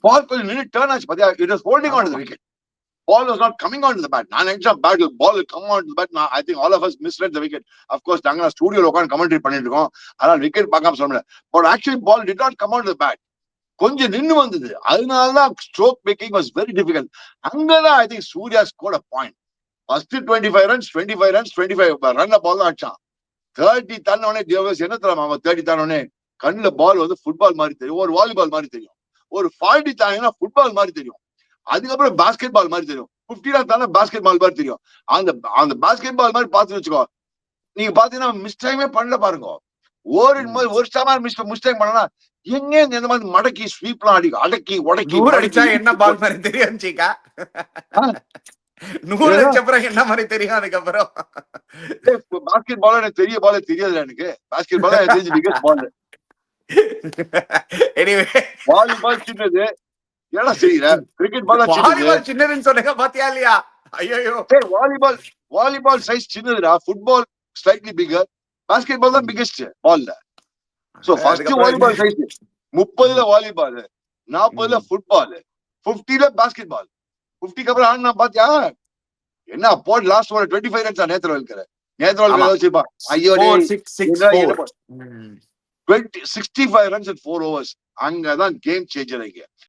பால் கொஞ்சம் நின்று டர்ன் ஆச்சு பாத்தியா, it was holding on to the wicket. Ball was not coming onto the bat. நான் நினைச்சா ball will come onto the bat. I think all of us misread the wicket. Of course, நாங்க ஸ்டுடியோல உட்கார்ந்து commentary பண்ணிட்டு இருக்கோம், அதனால wicket பார்க்காம சொல்ல. But actually ball did not come onto the bat. கொஞ்சம் நின்னு வந்தது, அதனாலதான் stroke making was very difficult. அங்கதான் I think Surya scored a point. First 25 runs 25 run ball தான் அடிச்சான். 30 தாண்டவனே தேவஸ் என்ன தெரியுமா, அவன் 30 தாண்டவனே கண்ணுல பால் வந்து ஃபுட்பால் மாதிரி தெரியும், ஒரு வாலிபால் மாதிரி தெரியும். ஒரு 40 தாண்டினா ஃபுட்பால் மாதிரி தெரியும், அதுக்கப்புறம் பாஸ்கெட் பால் மாதிரி தெரியும், 50 தானே பாஸ்கெட் பால் மாதிரி தெரியும். அந்த பாஸ்கெட் பால் மாதிரி பார்த்து வச்சுக்கோ, நீங்க பாத்தீங்கன்னா மிஸ்டேக்கே பண்ணல பாருங்க. ஒரு ஸ்டார் மிஸ்டேக் பண்ணனா எங்க இந்த மாதிரி மடக்கி ஸ்வீப்லாம் அடக்கி உடக்கி அடிச்சா என்ன பால் மாதிரி தெரியும் சீக்கா, 100 அடிச்ச அப்புறம் என்ன மாதிரி தெரியும். அதுக்கப்புறம் பாஸ்கெட் பால் எனக்கு தெரிய பாலே தெரியாது, எனக்கு பாஸ்கெட் பால் எனக்கு தெரிஞ்சு பிகஸ்ட் பால். எனிவே வாலிபால் சின்னது, ஏன்னா செய்யற கிரிக்கெட் பால் வாலிபால் சின்னதுன்னு சொன்னீங்க பாத்தியா இல்லையா? ஐயோ, வாலிபால் சைஸ் சின்னதுடா, football slightly bigger, basketball தான் பிகெஸ்ட் பால்ல. சோ ஃபர்ஸ்ட் வாலிபால் சைஸ் 30ல வாலிபால், 40ல ஃபுட்பால், 50ல பாஸ்கெட் பால். 50க்கு அப்புறம் ஆனா பாத்தியா என்ன போட் லாஸ்ட் ஒரு 25 ரன்ஸ் நேத்ரா இருக்கிற நேத்ரா வச்சிருப்பா. ஐயோ 65 runs in 4 overs. அங்கதான் கேம் சேஞ்சர்.